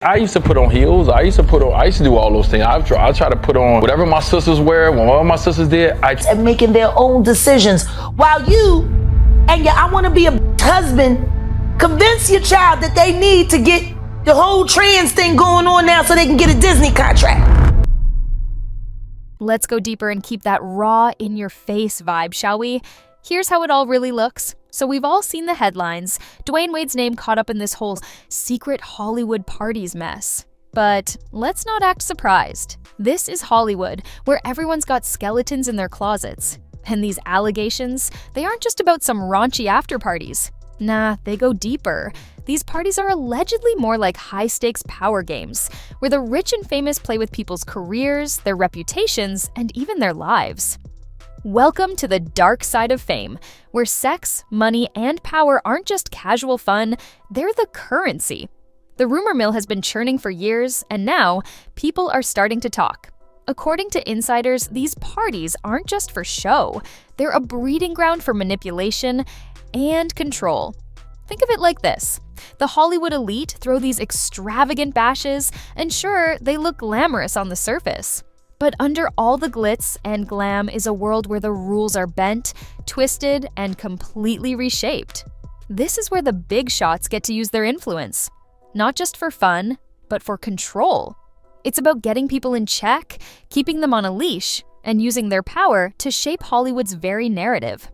I used to put on heels. I used to do all those things. I try to put on whatever my sisters wear. Whatever my sisters did, and making their own decisions. While you and your I want to be a husband convince your child that they need to get the whole trans thing going on now so they can get a Disney contract. Let's go deeper and keep that raw, in-your-face vibe, shall we? Here's how it all really looks. So we've all seen the headlines. Dwyane Wade's name caught up in this whole secret Hollywood parties mess. But let's not act surprised. This is Hollywood, where everyone's got skeletons in their closets. And these allegations, they aren't just about some raunchy after-parties. Nah, they go deeper. These parties are allegedly more like high-stakes power games, where the rich and famous play with people's careers, their reputations, and even their lives. Welcome to the dark side of fame, where sex, money, and power aren't just casual fun, they're the currency. The rumor mill has been churning for years, and now people are starting to talk. According to insiders, these parties aren't just for show. They're a breeding ground for manipulation and control. Think of it like this. The Hollywood elite throw these extravagant bashes, and sure, they look glamorous on the surface. But under all the glitz and glam is a world where the rules are bent, twisted, and completely reshaped. This is where the big shots get to use their influence. Not just for fun, but for control. It's about getting people in check, keeping them on a leash, and using their power to shape Hollywood's very narrative.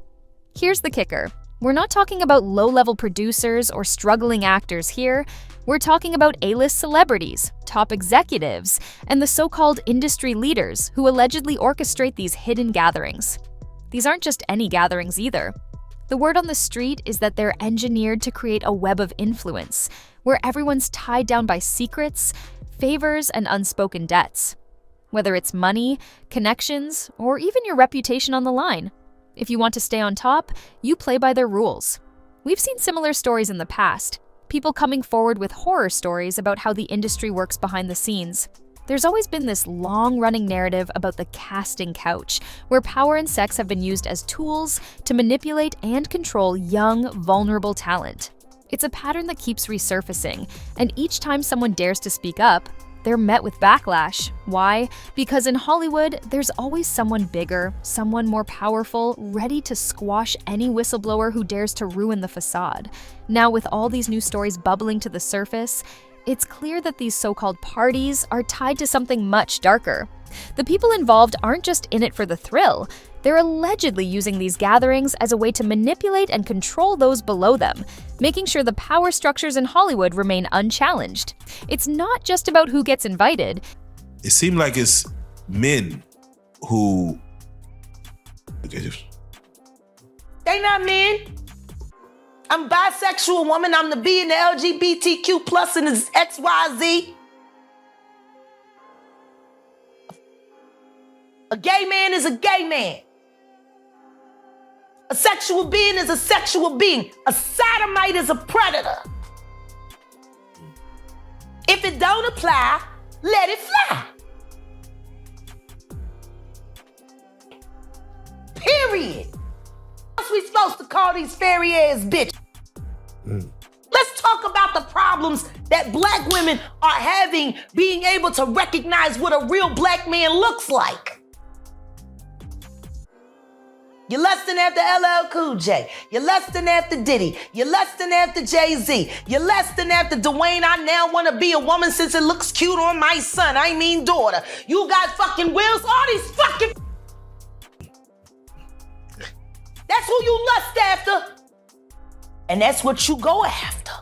Here's the kicker. We're not talking about low-level producers or struggling actors here. We're talking about A-list celebrities, top executives, and the so-called industry leaders who allegedly orchestrate these hidden gatherings. These aren't just any gatherings either. The word on the street is that they're engineered to create a web of influence, where everyone's tied down by secrets, favors, and unspoken debts. Whether it's money, connections, or even your reputation on the line. If you want to stay on top, you play by their rules. We've seen similar stories in the past. People coming forward with horror stories about how the industry works behind the scenes. There's always been this long-running narrative about the casting couch, where power and sex have been used as tools to manipulate and control young, vulnerable talent. It's a pattern that keeps resurfacing, and each time someone dares to speak up, they're met with backlash. Why? Because in Hollywood, there's always someone bigger, someone more powerful, ready to squash any whistleblower who dares to ruin the facade. Now, with all these new stories bubbling to the surface, it's clear that these so-called parties are tied to something much darker. The people involved aren't just in it for the thrill. They're allegedly using these gatherings as a way to manipulate and control those below them, making sure the power structures in Hollywood remain unchallenged. It's not just about who gets invited. It seemed like it's men who... They not men. I'm a bisexual woman. I'm the B in the LGBTQ plus and the XYZ. A gay man is a gay man. A sexual being is a sexual being. A sodomite is a predator. If it don't apply, let it fly. Period. What we supposed to call these fairy ass bitches? Let's talk about the problems that black women are having being able to recognize what a real black man looks like. You're lusting after LL Cool J. You're lusting after Diddy. You're lusting after Jay-Z. You're lusting after Dwayne. I now want to be a woman since it looks cute on my son. I mean daughter. You got fucking wills. All these fucking... That's who you lust after. And that's what you go after.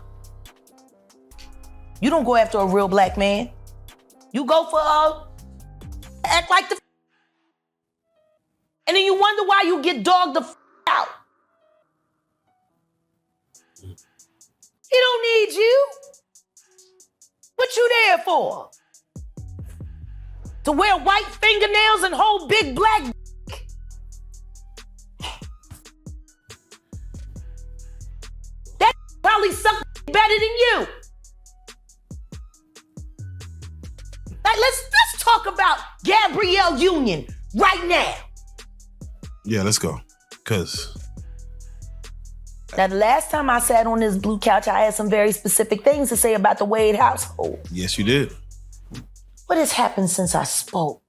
You don't go after a real black man. You go for act like the... And then you wonder why you get dogged the out. He don't need you. What you there for? To wear white fingernails and hold big black dick? That probably suck better than you. Like, let's talk about Gabrielle Union right now. Yeah, let's go. Because Now, the last time I sat on this blue couch, I had some very specific things to say about the Wade household. Yes, you did. What has happened since I spoke?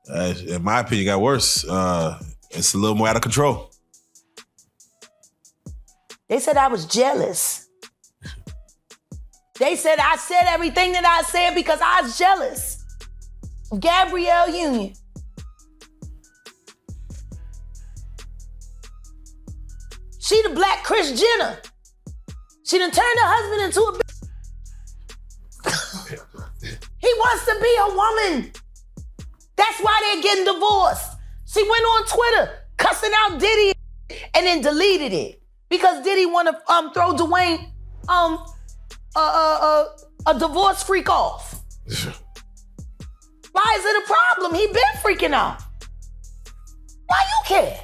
In my opinion, it got worse. It's a little more out of control. They said I was jealous. They said I said everything that I said because I was jealous of Gabrielle Union. She the black Kris Jenner. She done turned her husband into a He wants to be a woman. That's why they're getting divorced. She went on Twitter cussing out Diddy and then deleted it because Diddy want to throw Dwayne a divorce freak off. Why is it a problem? He been freaking off. Why you care?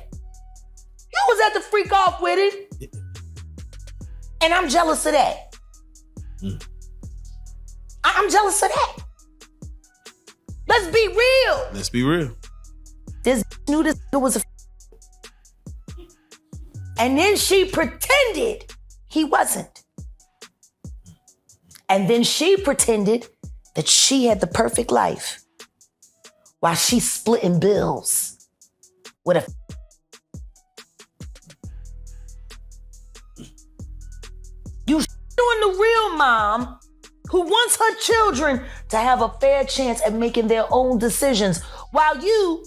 You was at the freak off with it. And I'm jealous of that. I'm jealous of that. Let's be real. Let's be real. This knew this was a and then she pretended he wasn't. And then she pretended that she had the perfect life while she's splitting bills with a you doing the real mom who wants her children to have a fair chance at making their own decisions while you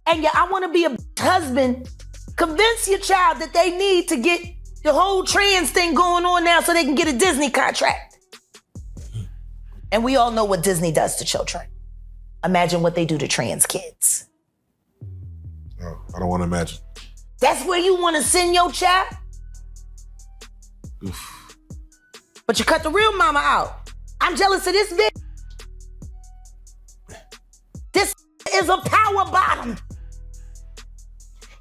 and your I want to be a husband convince your child that they need to get the whole trans thing going on now so they can get a Disney contract. And we all know what Disney does to children. Imagine what they do to trans kids. Oh, I don't want to imagine. That's where you want to send your child? Oof. But you cut the real mama out. I'm jealous of this bitch. This is a power bottom.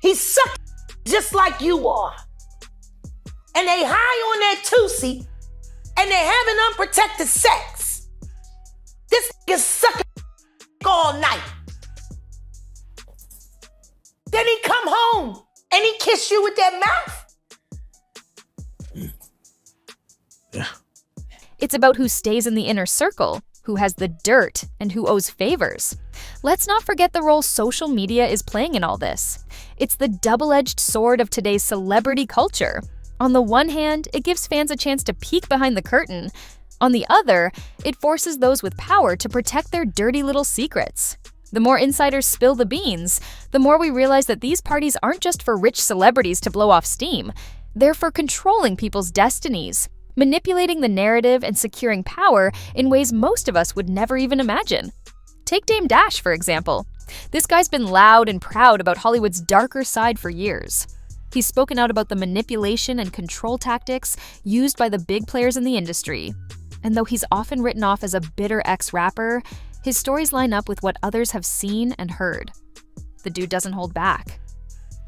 He's sucking just like you are. And they high on that Tootsie and they having unprotected sex. This is sucking all night. Then he come home and he kiss you with that mouth. Yeah. It's about who stays in the inner circle, who has the dirt, and who owes favors. Let's not forget the role social media is playing in all this. It's the double-edged sword of today's celebrity culture. On the one hand, it gives fans a chance to peek behind the curtain. On the other, it forces those with power to protect their dirty little secrets. The more insiders spill the beans, the more we realize that these parties aren't just for rich celebrities to blow off steam. They're for controlling people's destinies, manipulating the narrative and securing power in ways most of us would never even imagine. Take Dame Dash, for example. This guy's been loud and proud about Hollywood's darker side for years. He's spoken out about the manipulation and control tactics used by the big players in the industry. And though he's often written off as a bitter ex-rapper, his stories line up with what others have seen and heard. The dude doesn't hold back.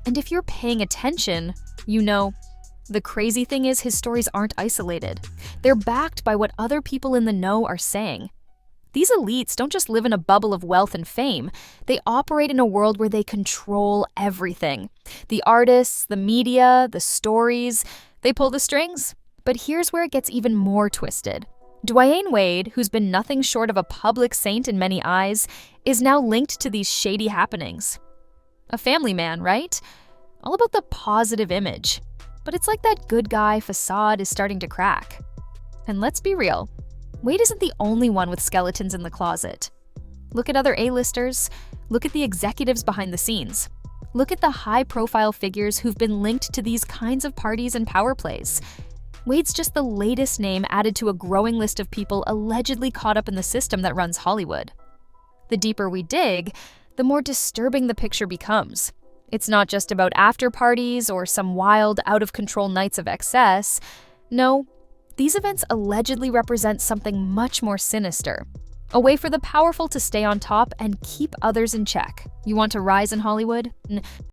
And if you're paying attention, you know, the crazy thing is his stories aren't isolated. They're backed by what other people in the know are saying. These elites don't just live in a bubble of wealth and fame. They operate in a world where they control everything. The artists, the media, the stories, they pull the strings. But here's where it gets even more twisted. Dwyane Wade, who's been nothing short of a public saint in many eyes, is now linked to these shady happenings. A family man, right? All about the positive image. But it's like that good guy facade is starting to crack. And let's be real, Wade isn't the only one with skeletons in the closet. Look at other A-listers. Look at the executives behind the scenes. Look at the high-profile figures who've been linked to these kinds of parties and power plays. Wade's just the latest name added to a growing list of people allegedly caught up in the system that runs Hollywood. The deeper we dig, the more disturbing the picture becomes. It's not just about after parties or some wild, out-of-control nights of excess. No, these events allegedly represent something much more sinister. A way for the powerful to stay on top and keep others in check. You want to rise in Hollywood?